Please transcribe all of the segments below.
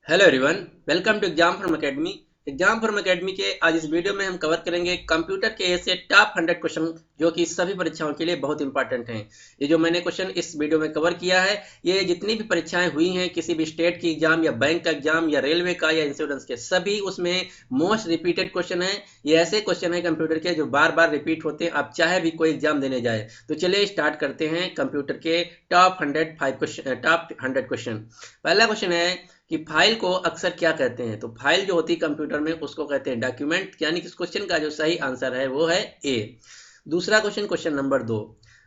Hello everyone, welcome to exam form academy. Exam form academy के आज इस video में हम कवर करेंगे कंप्यूटर के ऐसे टॉप 100 क्वेश्चन जो कि सभी परीक्षाओं के लिए बहुत इंपॉर्टेंट हैं। ये जो मैंने क्वेश्चन इस वीडियो में कवर किया है, ये जितनी भी परीक्षाएं हुई हैं, किसी भी स्टेट की एग्जाम या बैंक का एग्जाम या रेलवे का या इंश्योरेंस के, सभी उसमें मोस्ट रिपीटेड क्वेश्चन है। ये ऐसे क्वेश्चन है कंप्यूटर के जो बार बार रिपीट होते हैं, आप चाहे भी कोई एग्जाम देने जाए। तो चलिए स्टार्ट करते हैं कंप्यूटर के टॉप 100 क्वेश्चन। पहला क्वेश्चन है कि फाइल को अक्सर क्या कहते हैं। तो फाइल जो होती है कंप्यूटर में उसको कहते हैं डॉक्यूमेंट, यानी कि इस क्वेश्चन का जो सही आंसर है वो है ए। दूसरा क्वेश्चन, क्वेश्चन नंबर 2,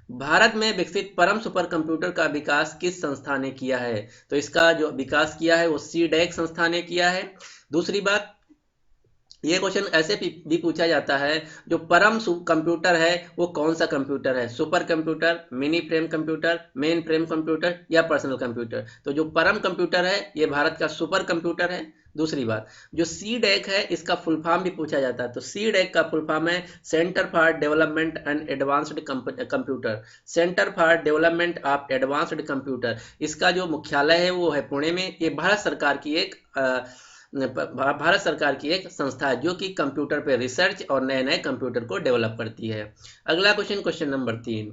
भारत में विकसित परम सुपर कंप्यूटर का विकास किस संस्था ने किया है। तो इसका जो विकास किया है वो सीडैक संस्था ने किया है। दूसरी बात, ये क्वेश्चन ऐसे भी पूछा जाता है, जो परम कंप्यूटर है वो कौन सा कंप्यूटर है, super computer, mini frame computer, main frame computer या पर्सनल कंप्यूटर। तो जो परम कंप्यूटर है ये भारत का सुपर कंप्यूटर है। दूसरी बात, जो सी डैक है इसका फुल फॉर्म भी पूछा जाता है। तो सी डैक का फुल फॉर्म है centre for development and advanced computer, centre for development of advanced computer. इसका जो मुख्यालय है वो है पुणे में। ये भारत सरकार की एक संस्था है जो कि कंप्यूटर पे रिसर्च और नए नए कंप्यूटर को डेवलप करती है। अगला क्वेश्चन, क्वेश्चन नंबर 3,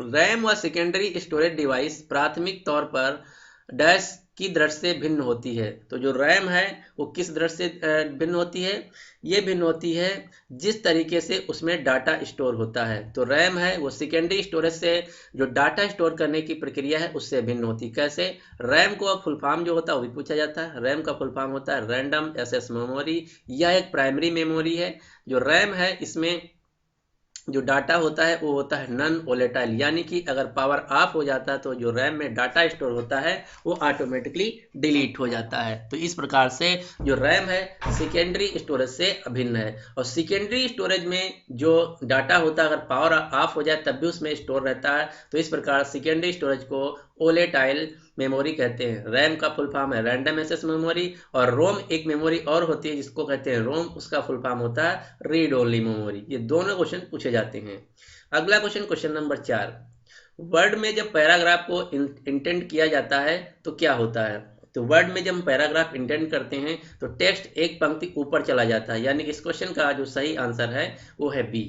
रैम व सेकेंडरी स्टोरेज डिवाइस प्राथमिक तौर पर डैश की दृष्टि से भिन्न होती है। तो जो रैम है वो किस दृष्टि से भिन्न होती है, ये भिन्न होती है जिस तरीके से उसमें डाटा स्टोर होता है। तो रैम है वो सेकेंडरी स्टोरेज से जो डाटा स्टोर करने की प्रक्रिया है उससे भिन्न होती है। कैसे? रैम को फुल फॉर्म जो होता है वो भी पूछा जाता है। रैम का फुल फॉर्म होता है रैंडम एक्सेस मेमोरी, यह एक प्राइमरी मेमोरी है। जो रैम है इसमें जो डाटा होता है वो होता है नॉन वोलेटाइल, यानी कि अगर पावर ऑफ हो जाता है तो जो रैम में डाटा स्टोर होता है वो ऑटोमेटिकली डिलीट हो जाता है। तो इस प्रकार से जो रैम है सेकेंडरी स्टोरेज से अभिन्न है। और सेकेंडरी स्टोरेज में जो डाटा होता है अगर पावर ऑफ हो जाए तब भी उसमें स्टोर रहता है। तो इस प्रकार सेकेंडरी स्टोरेज को वोलेटाइल मेमोरी कहते हैं। रैम का फुल फॉर्म है रैंडम एक्सेस मेमोरी, और रोम एक मेमोरी और होती है जिसको कहते हैं रोम, उसका फुल फॉर्म होता है रीड ओनली मेमोरी। ये दोनों क्वेश्चन पूछे जाते हैं। अगला क्वेश्चन, क्वेश्चन नंबर 4, वर्ड में जब पैराग्राफ को इंटेंड किया जाता है तो क्या होता है। तो वर्ड में जब हम पैराग्राफ इंटेंड करते हैं तो टेक्स्ट एक पंक्ति ऊपर चला जाता है, यानी कि इस क्वेश्चन का जो सही आंसर है वो है बी।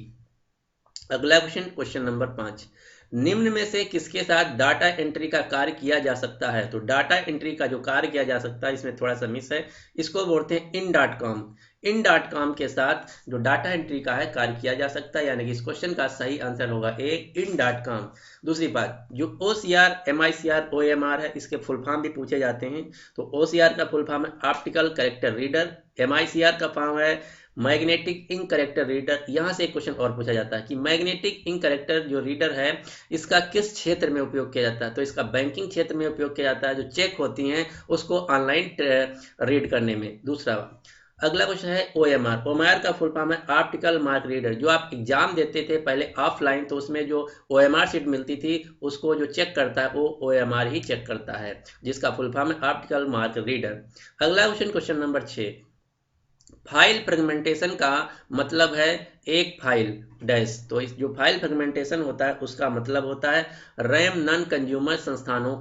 अगला क्वेश्चन, क्वेश्चन नंबर 5, निम्न में से किसके साथ डाटा एंट्री का कार्य किया जा सकता है। तो डाटा एंट्री का जो कार्य किया जा सकता है इसमें थोड़ा सा मिस है, इसको बोलते हैं in dot com. In dot com के साथ जो डाटा एंट्री का है कार्य किया जा सकता है, यानी कि इस क्वेश्चन का सही आंसर होगा ए, इन डॉट कॉम। दूसरी बात, जो O C R, M I C R, O M R है, इसके फुल फॉर्म भी पूछे जाते हैं। तो ओ सी आर का फुल फॉर्म है optical character reader, M I C R का फॉर्म है मैग्नेटिक इंक करेक्टर रीडर। यहाँ से एक क्वेश्चन और पूछा जाता है कि मैग्नेटिक इंक करेक्टर जो रीडर है इसका किस क्षेत्र में उपयोग किया जाता है। तो इसका बैंकिंग क्षेत्र में उपयोग किया जाता है, जो चेक होती हैं उसको ऑनलाइन रीड करने में। दूसरा, अगला क्वेश्चन है OMR। OMR का फुल फॉर्म है ऑप्टिकल मार्क रीडर। जो आप एग्जाम देते थे पहले ऑफलाइन तो उसमें जो OMR सीट मिलती थी उसको जो चेक करता है वो OMR ही चेक करता है, जिसका फुल फॉर्म है ऑप्टिकल मार्क रीडर। अगला question, question number 6, file fragmentation का मतलब है एक फाइल डैश। तो इस जो फाइल फ्रेगमेंटेशन होता है उसका मतलब होता है रैम नॉन कंज्यूमर स्थानों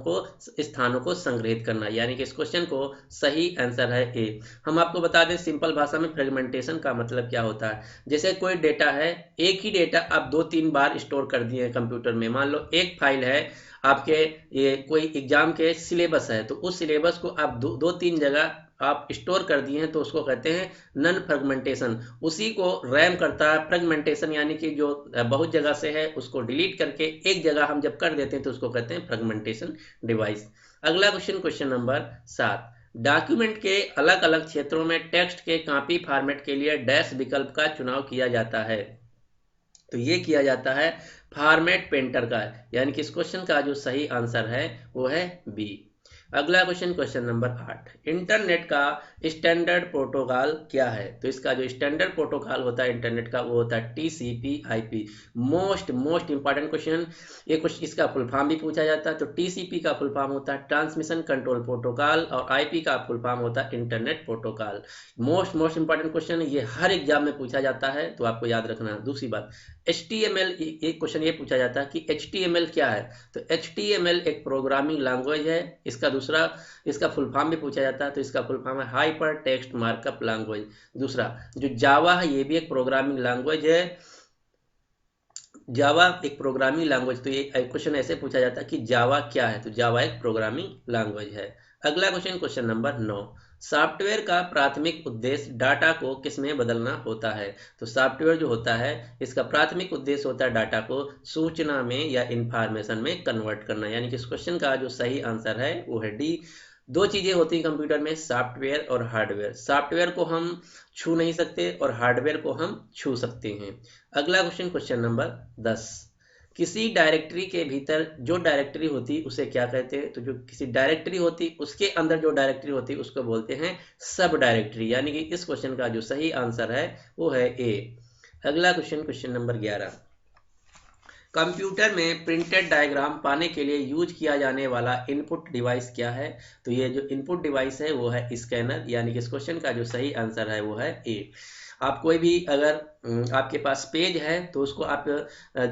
को संग्रहित करना, यानी कि इस क्वेश्चन को सही आंसर है ए। हम आपको बता दें सिंपल भाषा में फ्रेगमेंटेशन का मतलब क्या होता है। जैसे कोई डेटा है, एक ही डेटा आप 2-3 बार स्टोर कर दिए हैं कंप्यूटर में। मान लो एक फाइल है आपके, ये कोई एग्जाम के सिलेबस है, तो उस सिलेबस को आप दो तीन जगह आप स्टोर कर दिए हैं तो उसको कहते हैं नन फ्रेगमेंटेशन। उसी को रैम करता है फ्रेगमेंटेशन, यानी कि जो बहुत जगह से है उसको डिलीट करके एक जगह हम जब कर देते हैं तो उसको कहते हैं फ्रेगमेंटेशन डिवाइस। अगला क्वेश्चन, क्वेश्चन नंबर 7, डॉक्यूमेंट के अलग अलग क्षेत्रों में टेक्स्ट के कॉपी फॉर्मेट के लिए डैश विकल्प का चुनाव किया जाता है। तो ये किया जाता है फॉर्मेट पेंटर का, यानी कि इस क्वेश्चन का जो सही आंसर है वो है बी। अगला क्वेश्चन, क्वेश्चन नंबर 8, इंटरनेट का स्टैंडर्ड प्रोटोकॉल क्या है। तो इसका जो स्टैंडर्ड प्रोटोकॉल होता है इंटरनेट का वो होता है TCP/IP। Most most important question, ये कुछ इसका फुल फॉर्म भी पूछा जाता है। तो TCP का फुल फॉर्म होता है ट्रांसमिशन कंट्रोल प्रोटोकॉल, और IP का फुल फॉर्म होता है internet protocol. Most most important question, ये हर एग्जाम में पूछा जाता है तो आपको याद रखना है। दूसरी बात, HTML, एक क्वेश्चन ये पूछा जाता है कि HTML क्या है। तो HTML एक प्रोग्रामिंग लैंग्वेज है। इसका फुल फॉर्म भी पूछा जाता है, तो इसका फुल फॉर्म है हाइपर टेक्स्ट मार्कअप लैंग्वेज। दूसरा जो जावा है, ये भी एक प्रोग्रामिंग लैंग्वेज है। जावा एक प्रोग्रामिंग लैंग्वेज, तो ये क्वेश्चन ऐसे पूछा जाता है कि जावा क्या है। तो जावा एक प्रोग्रामिंग लैंग्वेज है। अगला क्वेश्चन, क्वेश्चन नंबर 9, सॉफ्टवेयर का प्राथमिक उद्देश्य डाटा को किसमें बदलना होता है। तो सॉफ्टवेयर जो होता है, इसका प्राथमिक उद्देश्य होता है डाटा को सूचना में या इंफॉर्मेशन में कन्वर्ट करना। यानी कि इस क्वेश्चन का जो सही आंसर है वो है डी। दो चीजें होती हैं कंप्यूटर में, सॉफ्टवेयर और हार्डवेयर। सॉफ्टवेयर को हम छू नहीं सकते और हार्डवेयर को हम छू सकते हैं। अगला क्वेश्चन, क्वेश्चन नंबर 10, किसी डायरेक्टरी के भीतर जो डायरेक्टरी होती उसे क्या कहते हैं। तो जो किसी डायरेक्टरी होती उसके अंदर जो डायरेक्टरी होती उसको बोलते हैं सब डायरेक्टरी। यानी कि इस क्वेश्चन का जो सही आंसर है वो है ए। अगला क्वेश्चन, क्वेश्चन नंबर 11, कंप्यूटर में प्रिंटेड डायग्राम पाने के लिए यूज किया जाने वाला इनपुट डिवाइस क्या है। तो ये जो इनपुट डिवाइस है वो है स्कैनर। यानी कि इस क्वेश्चन का जो सही आंसर है वो है ए। आप कोई भी अगर आपके पास पेज है तो उसको आप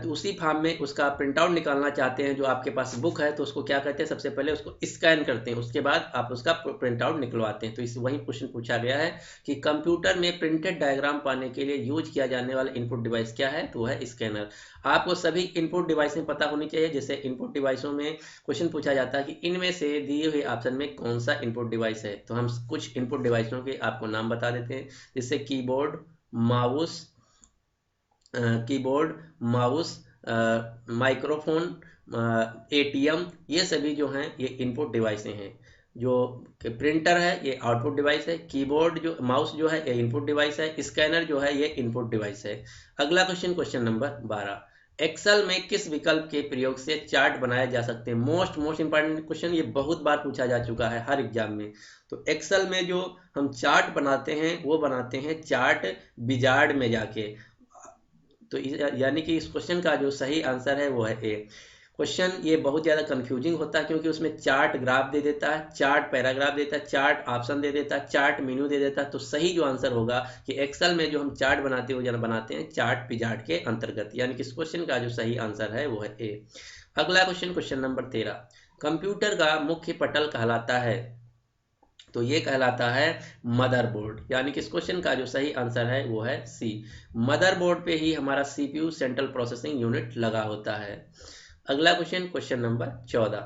उसी फॉर्म में उसका प्रिंट आउट निकालना चाहते हैं, जो आपके पास बुक है, तो उसको क्या कहते हैं, सबसे पहले उसको स्कैन करते हैं, उसके बाद आप उसका प्रिंट आउट निकलवाते हैं। तो इस वही क्वेश्चन पूछा गया है कि कंप्यूटर में प्रिंटेड डायग्राम पाने के लिए यूज किया जाने वाला इनपुट डिवाइस क्या है। तो है स्कैनर। आपको सभी इनपुट डिवाइस में पता होनी चाहिए। जैसे इनपुट डिवाइसों में क्वेश्चन पूछा जाता है कि इनमें से दिए हुए ऑप्शन में कौन सा इनपुट डिवाइस है। तो हम कुछ इनपुट डिवाइसों के आपको नाम बता देते हैं, जैसे कीबोर्ड, माउस, माइक्रोफोन, ATM, ये सभी जो हैं ये इनपुट डिवाइसें हैं। जो प्रिंटर है ये आउटपुट डिवाइस है, कीबोर्ड जो माउस जो है ये इनपुट डिवाइस है, स्कैनर जो है ये इनपुट डिवाइस है। अगला क्वेश्चन, क्वेश्चन नंबर 12, एक्सेल में किस विकल्प के प्रयोग से चार्ट बनाए जा सकते हैं। मोस्ट इंपॉर्टेंट क्वेश्चन, ये बहुत बार पूछा जा चुका है हर एग्जाम में। तो एक्सेल में जो हम चार्ट बनाते हैं वो बनाते हैं चार्ट विजार्ड में जाके। तो यानी कि इस क्वेश्चन का जो सही आंसर है वो है ए। क्वेश्चन ये बहुत ज़्यादा कंफ्यूजिंग होता है क्योंकि उसमें चार्ट ग्राफ दे देता है, चार्ट पैराग्राफ देता है, चार्ट ऑप्शन दे देता है, चार्ट मेन्यू दे देता है। तो सही जो आंसर होगा कि एक्सेल में जो हम चार्ट बनाते हैं वो जरा बनाते हैं चार्ट विजार्ड के अंतर्गत। यानी कि इस क्वेश्चन का जो सही आंसर है वो है ए। अगला क्वेश्चन, क्वेश्चन नंबर 13, कंप्यूटर का मुख्य पटल कहलाता है। तो ये कहलाता है मदरबोर्ड। यानी कि इस क्वेश्चन का जो सही आंसर है वो है सी। मदरबोर्ड पे ही हमारा CPU सेंट्रल प्रोसेसिंग यूनिट लगा होता है। अगला क्वेश्चन, क्वेश्चन नंबर 14,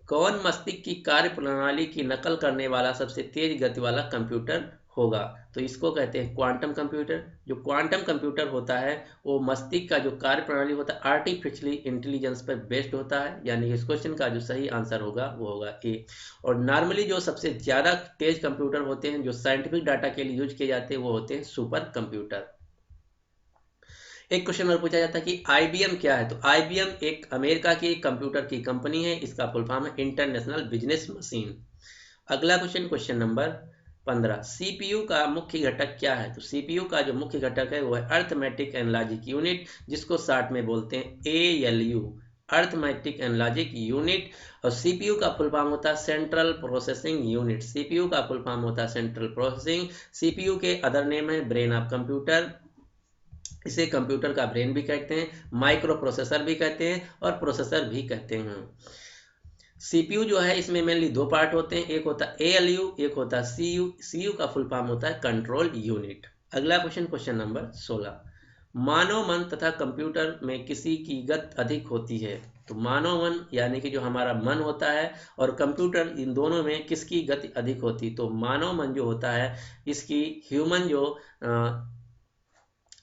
कौन मस्तिष्क की कार्य प्रणाली की नकल करने वाला सबसे तेज गति वाला कंप्यूटर होगा। तो इसको कहते हैं क्वांटम कंप्यूटर। जो क्वांटम कंप्यूटर होता है वो मस्तिष्क का जो कार्य प्रणाली होता है आर्टिफिशियली इंटेलिजेंस पर बेस्ड होता है। यानी इस क्वेश्चन का जो सही आंसर होगा वो होगा ए। और नॉर्मली जो सबसे ज़्यादा तेज कंप्यूटर होते हैं जो साइंटिफिक डाटा के लिए यूज किए जाते हैं वो होते हैं सुपर कंप्यूटर। एक क्वेश्चन और पूछा जाता है कि IBM क्या है। तो IBM एक अमेरिका की कंप्यूटर की कंपनी है। इसका फुल फॉर्म है इंटरनेशनल बिजनेस मशीन। अगला क्वेश्चन, क्वेश्चन नंबर 15, CPU का मुख्य घटक क्या है। तो CPU का जो मुख्य घटक है वो है अर्थमेटिक एंड लॉजिक यूनिट, जिसको शॉर्ट में बोलते हैं ALU, arithmetic and logic unit. और CPU का फुल फॉर्म होता है सेंट्रल प्रोसेसिंग यूनिट। CPU का फुल फॉर्म होता है सेंट्रल प्रोसेसिंग। CPU के अदर नेम है ब्रेन ऑफ कंप्यूटर। इसे कंप्यूटर का ब्रेन भी कहते हैं, माइक्रो प्रोसेसर भी कहते हैं और प्रोसेसर भी कहते हैं। CPU जो है इसमें मेनली दो पार्ट होते हैं, एक होता है ALU, एक होता है CU। CU का फुल फॉर्म होता है कंट्रोल यूनिट। अगला क्वेश्चन, क्वेश्चन नंबर 16, मानव मन तथा कंप्यूटर में किसी की गति अधिक होती है। तो मानव मन यानी कि जो हमारा मन होता है और कंप्यूटर, इन दोनों में किसकी गति अधिक होती। तो मानव मन जो होता है इसकी ह्यूमन जो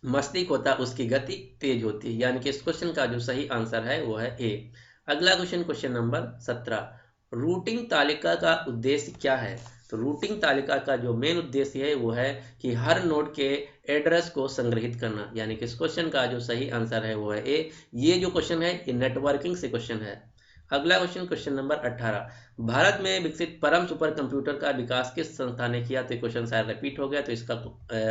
मस्तिष्क होता है उसकी गति तेज होती है। यानी कि इस क्वेश्चन का जो सही आंसर है वो है ए। अगला क्वेश्चन, क्वेश्चन नंबर 17, रूटिंग तालिका का उद्देश्य क्या है। तो रूटिंग तालिका का जो मेन उद्देश्य है वो है कि हर नोड के एड्रेस को संग्रहित करना। यानी कि इस क्वेश्चन का जो सही आंसर है वो है ए। ये जो क्वेश्चन है ये नेटवर्किंग से क्वेश्चन है। अगला क्वेश्चन, क्वेश्चन नंबर 18, भारत में विकसित परम सुपर कंप्यूटर का विकास किस संस्था ने किया। तो क्वेश्चन शायद रिपीट हो गया, तो इसका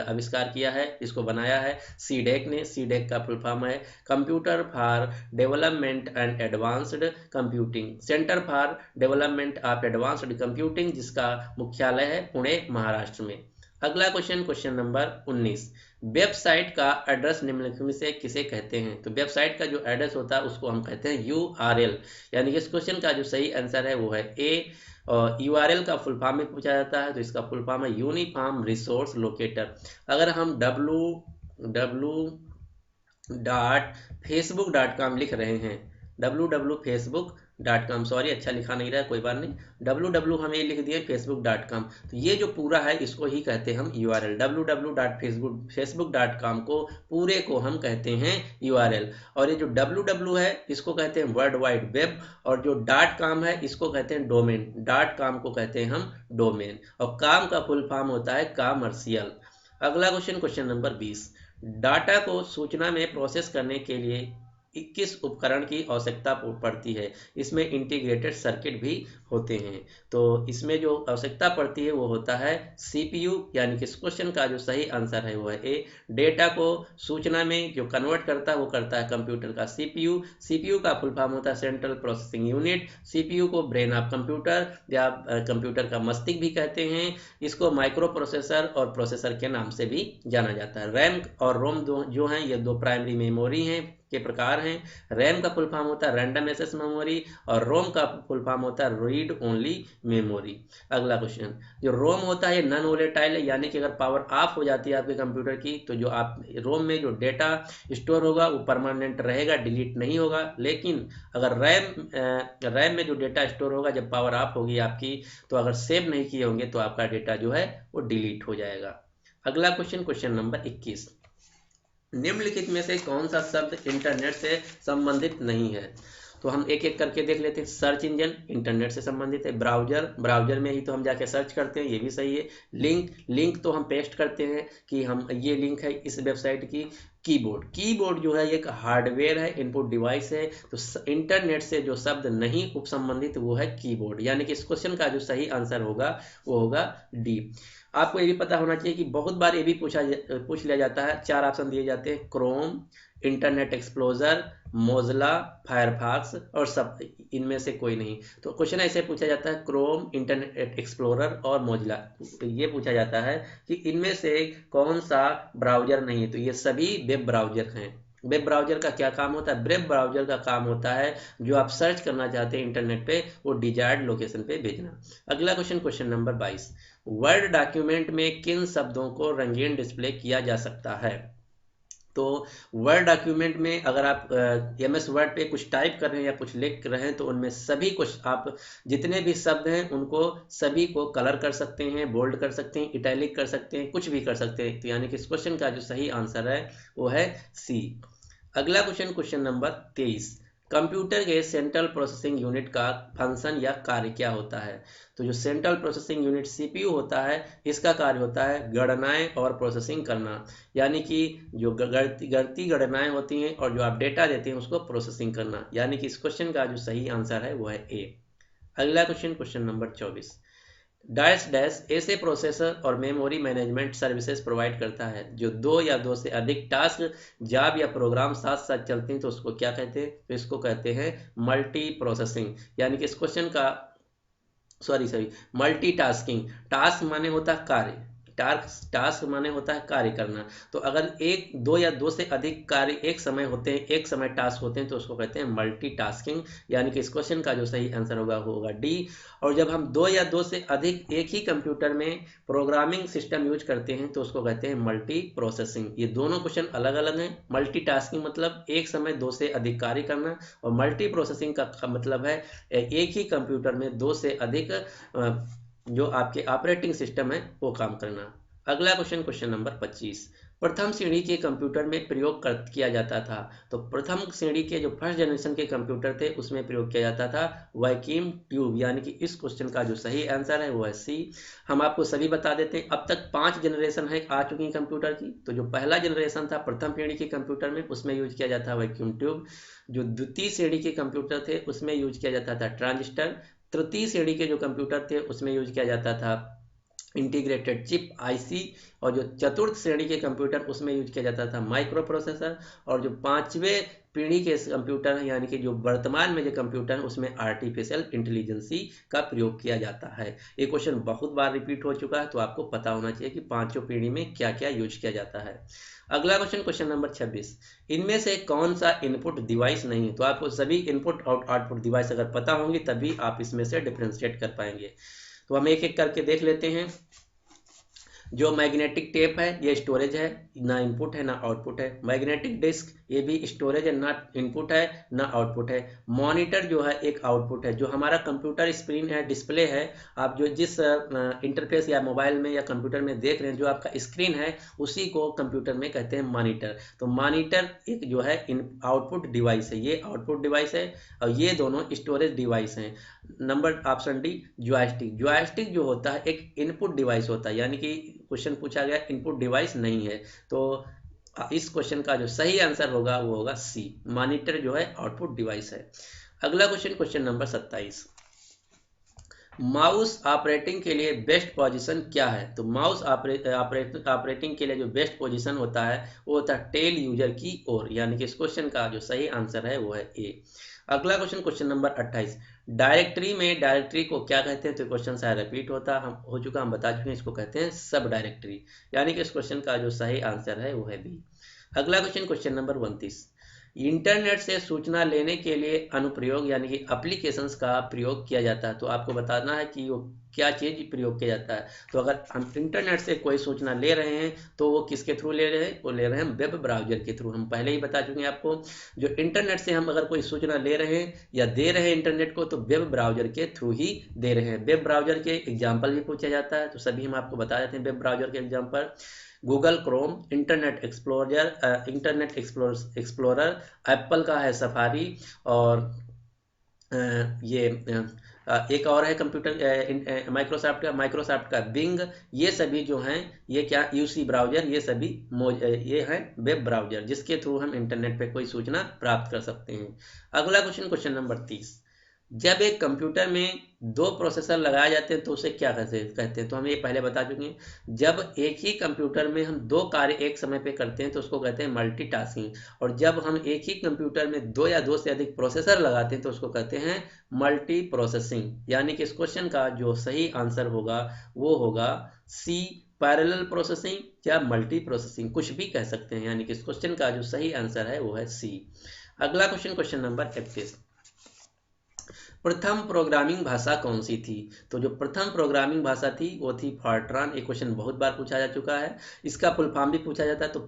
आविष्कार किया है, इसको बनाया है CDEC ने। CDEC का फुल फॉर्म है computer for development and advanced computing, centre for development of advanced computing, जिसका मुख्यालय है पुणे, महाराष्ट्र में। अगला क्वेश्चन, क्वेश्चन नंबर 19, वेबसाइट का एड्रेस निम्नलिखित में से किसे कहते हैं? तो वेबसाइट का जो एड्रेस होता है उसको हम कहते हैं URL, यानी कि इस क्वेश्चन का जो सही आंसर है वो है ए। और URL का फुल फॉर्म में पूछा जाता है तो इसका फुल फॉर्म है यूनिफॉर्म रिसोर्स लोकेटर। अगर हम www.facebook.com लिख रहे हैं, www.facebook.com, सॉरी अच्छा लिखा नहीं रहा है, कोई बात नहीं, www हम ये लिख दिए facebook.com, तो ये जो पूरा है इसको ही कहते हैं हम URL। www.facebook.com को पूरे को हम कहते हैं URL। और ये जो www है इसको कहते हैं वर्ल्ड वाइड वेब, और जो .com है इसको कहते हैं डोमेन। .com को कहते हैं हम डोमेन, और काम का फुल फॉर्म होता है कमर्शियल। अगला क्वेश्चन, क्वेश्चन नंबर 20, डाटा को सूचना में प्रोसेस करने के लिए किस उपकरण की आवश्यकता पड़ती है? इसमें इंटीग्रेटेड सर्किट भी होते हैं, तो इसमें जो आवश्यकता पड़ती है वो होता है CPU, यानी कि इस क्वेश्चन का जो सही आंसर है वो है ए। डेटा को सूचना में जो कन्वर्ट करता है वो करता है कंप्यूटर का CPU। CPU का फुल फॉर्म होता है सेंट्रल प्रोसेसिंग यूनिट। CPU को ब्रेन ऑफ कंप्यूटर या कंप्यूटर का मस्तिष्क भी कहते हैं। इसको माइक्रो प्रोसेसर और प्रोसेसर के नाम से भी जाना जाता है। रैम और रोम जो हैं ये दो प्राइमरी मेमोरी हैं के प्रकार हैं। रैम का फुल फॉर्म होता है रैंडम एक्सेस मेमोरी, और रोम का फुल फॉर्म होता है रीड ओनली मेमोरी। अगला क्वेश्चन, जो रोम होता है नॉन वोलेटाइल है, यानी कि अगर पावर ऑफ हो जाती है आपके कंप्यूटर की तो जो आप रोम में जो डेटा स्टोर होगा वो परमानेंट रहेगा, डिलीट नहीं होगा। लेकिन अगर रैम में जो डेटा स्टोर होगा जब पावर ऑफ होगी आपकी, तो अगर सेव नहीं किए होंगे तो आपका डेटा जो है वो डिलीट हो जाएगा। अगला क्वेश्चन, क्वेश्चन नंबर 21, निम्नलिखित में से कौन सा शब्द इंटरनेट से संबंधित नहीं है? तो हम एक एक करके देख लेते हैं। सर्च इंजन इंटरनेट से संबंधित है। ब्राउजर में ही तो हम जाके सर्च करते हैं, ये भी सही है। लिंक तो हम पेस्ट करते हैं कि हम ये लिंक है इस वेबसाइट की। कीबोर्ड जो है एक हार्डवेयर है, इनपुट डिवाइस है। तो इंटरनेट से जो शब्द नहीं उपसंबंधित वो है कीबोर्ड, यानी कि इस क्वेश्चन का जो सही आंसर होगा वो होगा डी। आपको ये भी पता होना चाहिए कि बहुत बार ये भी पूछ लिया जाता है, 4 ऑप्शन दिए जाते हैं, Chrome, internet explorer, Mozilla, Firefox और सब इनमें से कोई नहीं। तो क्वेश्चन ऐसे पूछा जाता है क्रोम, इंटरनेट एक्सप्लोरर और मोजिला, ये पूछा जाता है कि इनमें से कौन सा ब्राउजर नहीं है? तो ये सभी वेब ब्राउजर हैं। वेब ब्राउजर का क्या काम होता है? वेब ब्राउजर का काम होता है जो आप सर्च करना चाहते हैं इंटरनेट पे वो डिजायर्ड लोकेशन पे भेजना। अगला question, question number 22, word document में किन शब्दों को रंगीन डिस्प्ले किया जा सकता है? तो वर्ड डॉक्यूमेंट में अगर आप MS वर्ड पे कुछ टाइप कर रहे हैं या कुछ लिख रहे हैं तो उनमें सभी कुछ आप जितने भी शब्द हैं उनको सभी को कलर कर सकते हैं, बोल्ड कर सकते हैं, इटैलिक कर सकते हैं, कुछ भी कर सकते हैं। तो यानी कि इस क्वेश्चन का जो सही आंसर है वो है सी। अगला क्वेश्चन, क्वेश्चन नंबर 23, कंप्यूटर के सेंट्रल प्रोसेसिंग यूनिट का फंक्शन या कार्य क्या होता है? तो जो सेंट्रल प्रोसेसिंग यूनिट CPU होता है इसका कार्य होता है गणनाएं और प्रोसेसिंग करना, यानी कि जो गणती गणनाएं होती हैं और जो आप डेटा देते हैं उसको प्रोसेसिंग करना, यानी कि इस क्वेश्चन का जो सही आंसर है वो है ए। अगला क्वेश्चन, क्वेश्चन नंबर 24, डैश ऐसे प्रोसेसर और मेमोरी मैनेजमेंट सर्विसेज प्रोवाइड करता है जो 2 या 2 से अधिक टास्क, जॉब या प्रोग्राम साथ साथ चलते हैं, तो उसको क्या कहते हैं? तो इसको कहते हैं मल्टी प्रोसेसिंग, यानी कि इस क्वेश्चन का मल्टीटास्किंग। टास्क माने होता है कार्य, टास्क माने होता है कार्य करना। तो अगर 1, 2 या 2 से अधिक कार्य एक समय होते हैं, एक समय टास्क होते हैं, तो उसको कहते हैं मल्टीटास्किंग, यानी कि इस क्वेश्चन का जो सही आंसर होगा डी। और जब हम 2 या 2 से अधिक एक ही कंप्यूटर में प्रोग्रामिंग सिस्टम यूज करते हैं तो उसको कहते हैं मल्टी प्रोसेसिंग। ये दोनों क्वेश्चन अलग अलग हैं। मल्टीटास्किंग मतलब एक समय 2 से अधिक कार्य करना, और मल्टी प्रोसेसिंग का मतलब है एक ही कंप्यूटर में 2 से अधिक जो आपके ऑपरेटिंग सिस्टम है वो काम करना। अगला क्वेश्चन, क्वेश्चन नंबर 25, प्रथम श्रेणी के कंप्यूटर में प्रयोग किया जाता था। तो प्रथम श्रेणी के जो फर्स्ट जनरेशन के कंप्यूटर थे उसमें प्रयोग किया जाता था वैक्यूम ट्यूब, यानी कि इस क्वेश्चन का जो सही आंसर है वो है सी। हम आपको सभी बता देते हैं, अब तक 5 जनरेशन है आ चुकी कंप्यूटर की। तो जो पहला जनरेशन था प्रथम श्रेणी के कंप्यूटर में उसमें यूज किया जाता है वैक्यूम ट्यूब। जो द्वितीय श्रेणी के कंप्यूटर थे उसमें यूज किया जाता था ट्रांजिस्टर। तृतीय श्रेणी के जो कंप्यूटर थे उसमें यूज किया जाता था इंटीग्रेटेड चिप IC। और जो चतुर्थ श्रेणी के कंप्यूटर उसमें यूज किया जाता था माइक्रो प्रोसेसर। और जो 5वें पीढ़ी के कंप्यूटर यानी कि जो वर्तमान में जो कंप्यूटर है उसमें आर्टिफिशियल इंटेलिजेंसी का प्रयोग किया जाता है। ये क्वेश्चन बहुत बार रिपीट हो चुका है, तो आपको पता होना चाहिए कि पांचों पीढ़ी में क्या क्या यूज किया जाता है। अगला क्वेश्चन, क्वेश्चन नंबर 26, इनमें से कौन सा इनपुट डिवाइस नहीं है? तो आपको सभी इनपुट और आउटपुट डिवाइस अगर पता होंगी तभी आप इसमें से डिफ्रेंशिएट कर पाएंगे। तो हम एक एक करके देख लेते हैं। जो मैग्नेटिक टेप है ये स्टोरेज है, ना इनपुट है ना आउटपुट है। मैग्नेटिक डिस्क ये भी स्टोरेज है, ना इनपुट है ना आउटपुट है। मॉनिटर जो है एक आउटपुट है। जो हमारा कंप्यूटर स्क्रीन है, डिस्प्ले है, आप जो जिस इंटरफेस या मोबाइल में या कंप्यूटर में देख रहे हैं, जो आपका स्क्रीन है उसी को कंप्यूटर में कहते हैं मॉनिटर। तो मॉनिटर एक जो है आउटपुट डिवाइस है, ये आउटपुट डिवाइस है, और ये दोनों स्टोरेज डिवाइस हैं। Number option D joystick. Joystick जो होता है एक इनपुट डिवाइस होता है, यानी कि क्वेश्चन पूछा गया इनपुट डिवाइस नहीं है, तो इस क्वेश्चन का जो सही आंसर होगा वो होगा सी, मॉनिटर जो है आउटपुट डिवाइस है। अगला question, question number 27, mouse operating के लिए बेस्ट पोजीशन क्या है? तो माउस ऑपरेटिंग के लिए जो बेस्ट पोजीशन होता है वो होता है टेल यूजर की ओर, यानी कि इस क्वेश्चन का जो सही आंसर है वो है ए। अगला क्वेश्चन, क्वेश्चन नंबर 28, डायरेक्टरी में डायरेक्टरी को क्या कहते हैं? तो क्वेश्चन शायद रिपीट हो चुका, हम बता चुके हैं, इसको कहते हैं सब डायरेक्टरी, यानी कि इस क्वेश्चन का जो सही आंसर है वो है बी। अगला क्वेश्चन, क्वेश्चन नंबर 29, इंटरनेट से सूचना लेने के लिए अनुप्रयोग यानी कि एप्लीकेशंस का प्रयोग किया जाता है। तो आपको बताना है कि वो क्या चीज प्रयोग किया जाता है। तो अगर हम इंटरनेट से कोई सूचना ले रहे हैं तो वो किसके थ्रू ले रहे हैं? वो ले रहे हैं वेब ब्राउजर के थ्रू। हम पहले ही बता चुके हैं आपको, जो इंटरनेट से हम अगर कोई सूचना ले रहे हैं या दे रहे हैं इंटरनेट को, तो वेब ब्राउजर के थ्रू ही दे रहे हैं। वेब ब्राउजर के एग्जाम्पल भी पूछा जाता है, तो सभी हम आपको बता देते हैं वेब ब्राउजर के example. Google Chrome, internet explorer, Apple का है सफारी, और ये एक और है कंप्यूटर माइक्रोसॉफ्ट का बिंग। ये सभी जो हैं ये क्या यूसी ब्राउजर, ये सभी ये हैं वेब ब्राउजर जिसके थ्रू हम इंटरनेट पे कोई सूचना प्राप्त कर सकते हैं। अगला क्वेश्चन, क्वेश्चन नंबर 30, जब एक कंप्यूटर में दो प्रोसेसर लगाए जाते हैं तो उसे क्या कहते हैं? तो हम ये पहले बता चुके हैं। जब एक ही कंप्यूटर में हम दो कार्य एक समय पे करते हैं तो उसको कहते हैं मल्टीटास्किंग, और जब हम एक ही कंप्यूटर में दो या दो से अधिक प्रोसेसर लगाते हैं तो उसको कहते हैं मल्टी प्रोसेसिंग, यानी कि इस क्वेश्चन का जो सही आंसर होगा वो होगा सी, पैरेलल प्रोसेसिंग या मल्टी प्रोसेसिंग, कुछ भी कह सकते हैं, यानी कि इस क्वेश्चन का जो सही आंसर है वो है सी। अगला क्वेश्चन, क्वेश्चन नंबर 31, प्रथम प्रोग्रामिंग भाषा कौन सी थी? तो जो प्रथम प्रोग्रामिंग भाषा थी वो थी फॉर्ट्रान। एक क्वेश्चन बहुत बार पूछा जा चुका है, इसका फुल फॉर्म भी पूछा जाता है। तो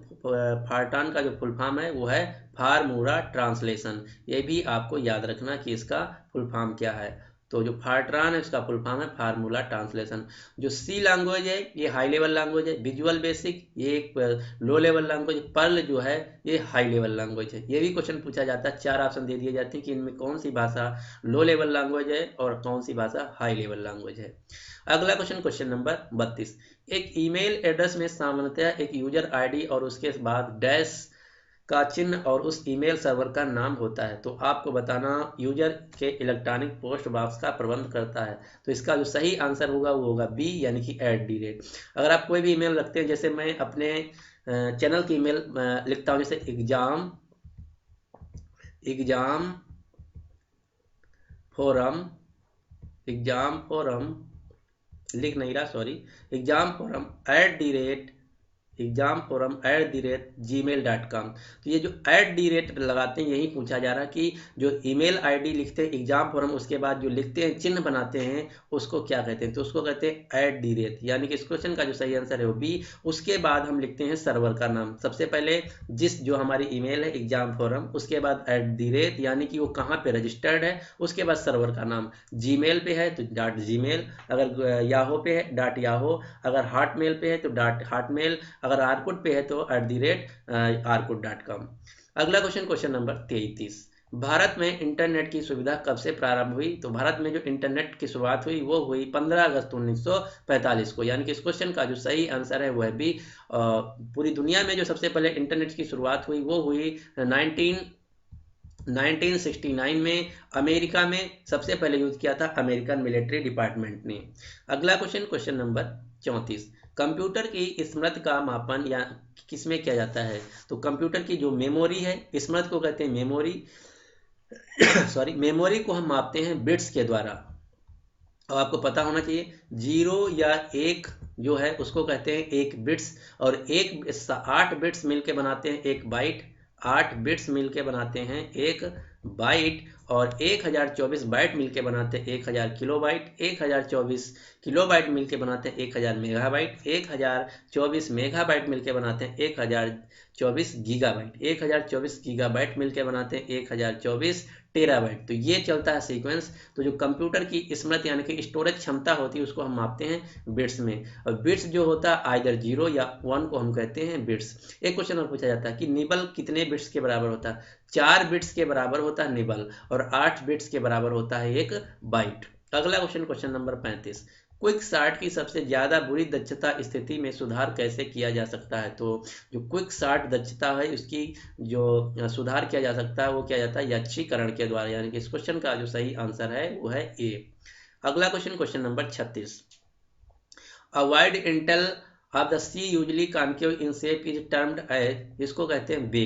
फॉर्ट्रान का जो फुल फॉर्म है वो है फार्मूला ट्रांसलेशन। ये भी आपको याद रखना कि इसका फुल फॉर्म क्या है। तो जो फॉर्ट्रान है उसका फुल फॉर्म है फार्मूला ट्रांसलेशन। जो सी लैंग्वेज है ये हाई लेवल लैंग्वेज है। विजुअल बेसिक ये एक लो लेवल लैंग्वेज। पर्ल जो है ये हाई लेवल लैंग्वेज है। ये भी क्वेश्चन पूछा जाता है, 4 ऑप्शन दे दिए जाते हैं कि इनमें कौन सी भाषा लो लेवल लैंग्वेज है और कौन सी भाषा हाई लेवल लैंग्वेज है। अगला क्वेश्चन, क्वेश्चन नंबर 32, एक ईमेल एड्रेस में सामान्यतः एक यूजर आईडी और उसके बाद डैश का चिन्ह और उस ईमेल सर्वर का नाम होता है। तो आपको बताना यूजर के इलेक्ट्रॉनिक पोस्ट बॉक्स का प्रबंध करता है। तो इसका जो सही आंसर होगा वो होगा बी, यानी कि @। अगर आप कोई भी ईमेल रखते हैं, जैसे मैं अपने चैनल की ईमेल लिखता हूँ, जैसे एग्जाम फोरम लिख नहीं रहा, सॉरी, examforum@gmail.com। तो ये जो @ लगाते हैं यही पूछा जा रहा है कि जो ईमेल आईडी लिखते हैं एग्जाम फोरम, उसके बाद जो लिखते हैं चिन्ह बनाते हैं उसको क्या कहते हैं? तो उसको कहते हैं @, यानी कि इस क्वेश्चन का जो सही आंसर है वो बी। उसके बाद हम लिखते हैं सर्वर का नाम। सबसे पहले जो हमारी ईमेल है एग्जाम फोरम, उसके बाद @, यानी कि वो कहाँ पे रजिस्टर्ड है, उसके बाद सर्वर का नाम। जीमेल पे है तो .gmail, अगर याहो पे है .yahoo, अगर हॉटमेल पे है तो .hotmail, अगर आर्कुट पे है तो @arkut.com। अगला क्वेश्चन, क्वेश्चन नंबर 33, भारत में इंटरनेट की सुविधा कब से प्रारंभ हुई? तो भारत में जो इंटरनेट की शुरुआत हुई वो हुई 15 अगस्त 1945 को, यानी कि इस क्वेश्चन का जो सही आंसर है वो है बी। पूरी दुनिया में जो सबसे पहले इंटरनेट की शुरुआत हुई वो हुई 1969 में अमेरिका में सबसे पहले यूज किया था अमेरिकन मिलिट्री डिपार्टमेंट ने। अगला क्वेश्चन, क्वेश्चन नंबर 34, कंप्यूटर की स्मृति का मापन या किसमें किया जाता है? तो कंप्यूटर की जो मेमोरी है, स्मृति को कहते हैं मेमोरी सॉरी, मेमोरी को हम मापते हैं बिट्स के द्वारा। और आपको पता होना चाहिए 0 या 1 जो है उसको कहते हैं एक बिट्स, और 8 बिट्स मिलके बनाते हैं एक बाइट, 8 बिट्स मिलके बनाते हैं एक बाइट, और 1024 बाइट मिलके बनाते हैं 1000 किलोबाइट, 1024 किलोबाइट मिलके बनाते हैं 1000 मेगाबाइट, 1024 मेगाबाइट मिलके बनाते हैं 1024 गीगाबाइट, 1024 गीगाबाइट मिलके बनाते हैं 1024 टेराबाइट। तो ये चलता है सीक्वेंस। तो जो कंप्यूटर की स्मृति यानी कि स्टोरेज क्षमता होती है उसको हम मापते हैं बिट्स में, और बिट्स जो होता है आइदर 0 या 1 को हम कहते हैं बिट्स। एक क्वेश्चन और पूछा जाता है कि निबल कितने बिट्स के बराबर होता है? 4 बिट्स के बराबर होता है निबल, और 8 बिट्स के बराबर होता है एक बाइट। अगला question, question number 35, quick sort की सबसे ज्यादा बुरी दक्षता स्थिति में सुधार कैसे किया जा सकता है? तो जो क्विक सॉर्ट दक्षता है उसकी जो सुधार किया जा सकता है वो किया जाता है यादृच्छिकरण के द्वारा, यानी कि इस क्वेश्चन का जो सही आंसर है वो है ए। अगला क्वेश्चन, क्वेश्चन नंबर 36, अवॉइड इंटेल of the sea usually concave in shape is termed as, इसको कहते हैं बे।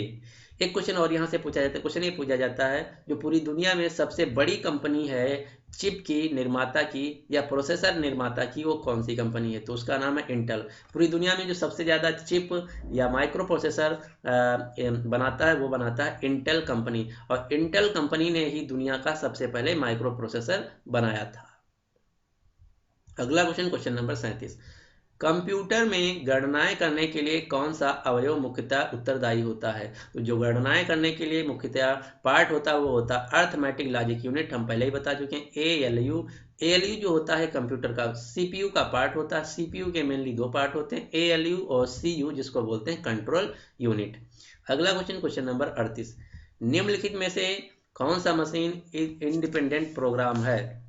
एक क्वेश्चन और यहाँ से पूछा जाता है, क्वेश्चन ये पूछा जाता है जो पूरी दुनिया में सबसे बड़ी कंपनी है चिप की निर्माता की या प्रोसेसर निर्माता की, वो कौन सी कंपनी है? तो उसका नाम है इंटेल। पूरी दुनिया में जो सबसे ज़्यादा चिप या माइक्रो प्रोसेसर बनाता है वो बनाता है इंटेल कंपनी, और इंटेल कंपनी ने ही दुनिया का सबसे पहले माइक्रो प्रोसेसर बनाया था। अगला क्वेश्चन, क्वेश्चन नंबर 37, कंप्यूटर में गणनाएं करने के लिए कौन सा अवयव मुख्यतः उत्तरदायी होता है? तो जो गणनाएं करने के लिए मुख्यतः पार्ट होता है वो होता है अर्थमेटिक लॉजिक यूनिट, हम पहले ही बता चुके हैं। एएलयू, एएलयू जो होता है कंप्यूटर का सीपीयू का पार्ट होता है। सीपीयू के मेनली 2 पार्ट होते हैं, एएलयू और सीयू, जिसको बोलते हैं कंट्रोल यूनिट। अगला क्वेश्चन, क्वेश्चन नंबर 38, निम्नलिखित में से कौन सा मशीन इंडिपेंडेंट प्रोग्राम है?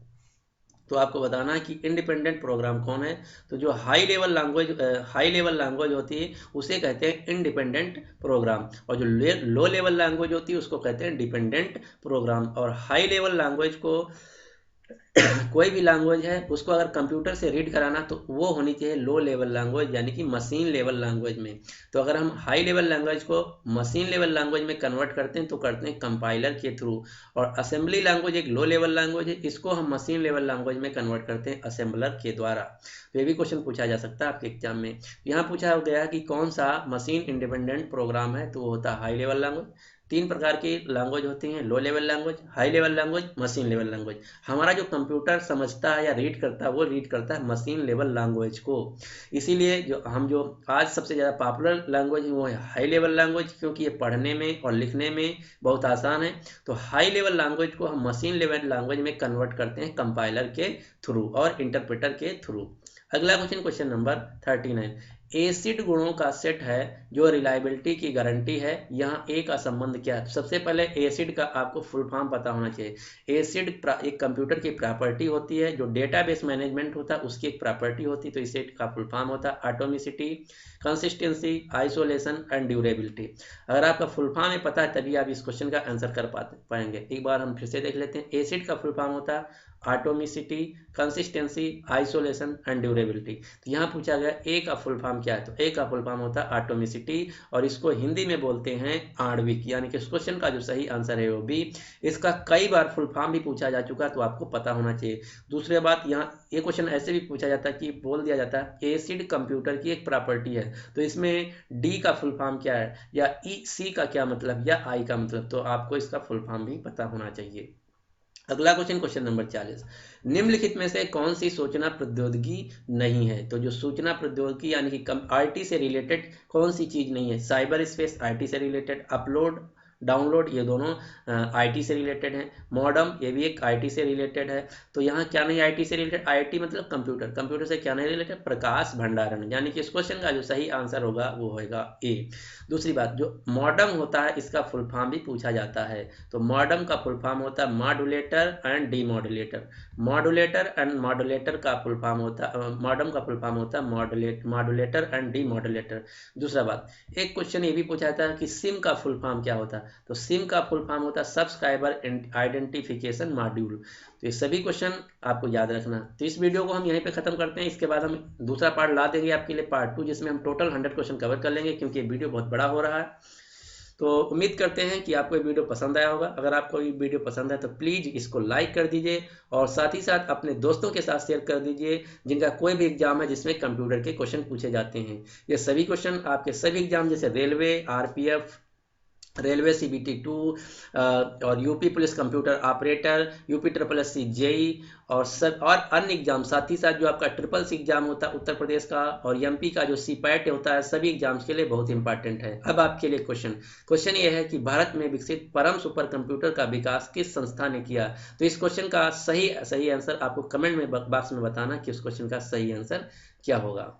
तो आपको बताना है कि इंडिपेंडेंट प्रोग्राम कौन है। तो जो हाई लेवल लैंग्वेज होती है उसे कहते हैं इंडिपेंडेंट प्रोग्राम, और जो लो लेवल लैंग्वेज होती है उसको कहते हैं डिपेंडेंट प्रोग्राम। और हाई लेवल लैंग्वेज को कोई भी लैंग्वेज है उसको अगर कंप्यूटर से रीड कराना तो वो होनी चाहिए लो लेवल लैंग्वेज, यानी कि मशीन लेवल लैंग्वेज में। तो अगर हम हाई लेवल लैंग्वेज को मशीन लेवल लैंग्वेज में कन्वर्ट करते हैं तो करते हैं कंपाइलर के थ्रू, और असेंबली लैंग्वेज एक लो लेवल लैंग्वेज है, इसको हम मशीन लेवल लैंग्वेज में कन्वर्ट करते हैं असेंबलर के द्वारा। तो ये भी क्वेश्चन पूछा जा सकता है आपके एग्जाम में। यहाँ पूछा गया कि कौन सा मशीन इंडिपेंडेंट प्रोग्राम है, तो वो होता है हाई लेवल लैंग्वेज। 3 प्रकार की लैंग्वेज होती हैं, low level language, high level language, machine level language. हमारा जो कंप्यूटर समझता है या रीड करता है वो रीड करता है मशीन लेवल लैंग्वेज को। इसीलिए जो आज सबसे ज़्यादा पॉपुलर लैंग्वेज है वो है हाई लेवल लैंग्वेज, क्योंकि ये पढ़ने में और लिखने में बहुत आसान है। तो हाई लेवल लैंग्वेज को हम मशीन लेवल लैंग्वेज में कन्वर्ट करते हैं कंपाइलर के थ्रू और इंटरप्रेटर के थ्रू। अगला क्वेश्चन, क्वेश्चन नंबर 39, एसिड गुणों का सेट है जो रिलायबिलिटी की गारंटी है, यहाँ ए का संबंध क्या है? सबसे पहले एसिड का आपको फुल फॉर्म पता होना चाहिए। एसिड एक कंप्यूटर की प्रॉपर्टी होती है, जो डेटाबेस मैनेजमेंट होता है उसकी एक प्रॉपर्टी होती है। तो एसिड का फुल फॉर्म होता है atomicity, consistency, isolation and durability. अगर आपका फुल फॉर्म है पता है तभी आप इस क्वेश्चन का आंसर कर पाएंगे। एक बार हम फिर से देख लेते हैं। एसिड का फुल फॉर्म होता है atomicity, consistency, isolation and durability. तो यहाँ पूछा गया ए का फुल फॉर्म क्या है, तो ए का फुल फॉर्म होता है एटॉमिसिटी, और इसको हिंदी में बोलते हैं आणविक, यानी कि इस क्वेश्चन का जो सही आंसर है वो बी। इसका कई बार फुल फॉर्म भी पूछा जा चुका है तो आपको पता होना चाहिए। दूसरी बात, यहाँ ये क्वेश्चन ऐसे भी पूछा जाता है कि बोल दिया जाता है एसिड कंप्यूटर की एक प्रॉपर्टी है, तो इसमें डी का फुल फॉर्म क्या है, या ई सी का क्या मतलब, या आई का मतलब, तो आपको इसका फुल फॉर्म भी पता होना चाहिए। अगला क्वेश्चन, क्वेश्चन नंबर 40, निम्नलिखित में से कौन सी सूचना प्रौद्योगिकी नहीं है? तो जो सूचना प्रौद्योगिकी यानी कि आईटी से रिलेटेड कौन सी चीज नहीं है? साइबर स्पेस आईटी से रिलेटेड, अपलोड डाउनलोड ये दोनों आईटी से रिलेटेड हैं, मॉडम ये भी एक आईटी से रिलेटेड है। तो यहाँ क्या नहीं आईटी से रिलेटेड? आईटी मतलब कंप्यूटर, कंप्यूटर से क्या नहीं रिलेटेड? प्रकाश भंडारण, यानी कि इस क्वेश्चन का जो सही आंसर होगा वो होगा ए। दूसरी बात, जो मॉडम होता है इसका फुल फॉर्म भी पूछा जाता है, तो मॉडम का फुल फॉर्म होता है modulator and demodulator. Modulator and modulator का फुल फॉर्म होता है, मॉडम का फुल फॉर्म होता है मॉड्यूलेटर एंड डीमॉड्यूलेटर। दूसरा बात, एक क्वेश्चन ये भी पूछा जाता है कि सिम का फुल फॉर्म क्या होता है? तो सिम का फुल फॉर्म होता है सब्सक्राइबर आइडेंटिफिकेशन मॉड्यूल। तो ये सभी क्वेश्चन आपको याद रखना। तो इस वीडियो को हम यहीं पे खत्म करते हैं। इसके बाद हम दूसरा पार्ट ला देंगे आपके लिए, पार्ट 2, जिसमें हम टोटल 100 क्वेश्चन कवर कर लेंगे, क्योंकि ये वीडियो बहुत बड़ा हो रहा है। तो उम्मीद करते हैं कि आपको ये वीडियो पसंद आया होगा। अगर आपको ये वीडियो पसंद है तो प्लीज़ इसको लाइक कर दीजिए और साथ ही साथ अपने दोस्तों के साथ शेयर कर दीजिए जिनका कोई भी एग्जाम है जिसमें कंप्यूटर के क्वेश्चन पूछे जाते हैं। ये सभी क्वेश्चन आपके सभी एग्जाम जैसे रेलवे, आरपीएफ, रेलवे CBT 2 और UP police computer operator, UP SSC JE और अन्य एग्जाम, साथ ही साथ जो आपका SSC एग्जाम होता है उत्तर प्रदेश का और MP का जो CPAT होता है, सभी एग्जाम्स के लिए बहुत इंपॉर्टेंट है। अब आपके लिए क्वेश्चन ये है कि भारत में विकसित परम सुपर कंप्यूटर का विकास किस संस्था ने किया। तो इस क्वेश्चन का सही आंसर आपको कमेंट में बॉक्स में बताना कि उस क्वेश्चन का सही आंसर क्या होगा।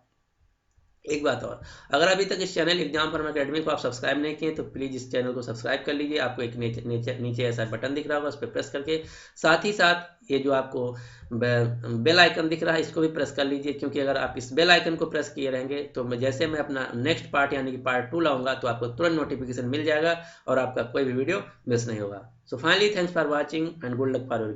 एक बात और, अगर अभी तक इस चैनल एग्जाम फॉर्म अकेडमी को आप सब्सक्राइब नहीं किए तो प्लीज़ इस चैनल को सब्सक्राइब कर लीजिए। आपको एक नीचे ऐसा बटन दिख रहा होगा, उस पर प्रेस करके साथ ही साथ ये जो आपको बेल आइकन दिख रहा है इसको भी प्रेस कर लीजिए, क्योंकि अगर आप इस बेल आइकन को प्रेस किए रहेंगे तो जैसे मैं अपना नेक्स्ट पार्ट यानी कि पार्ट 2 लाऊंगा तो आपको तुरंत नोटिफिकेशन मिल जाएगा और आपका कोई भी वीडियो मिस नहीं होगा। So finally thanks for watching and good luck for your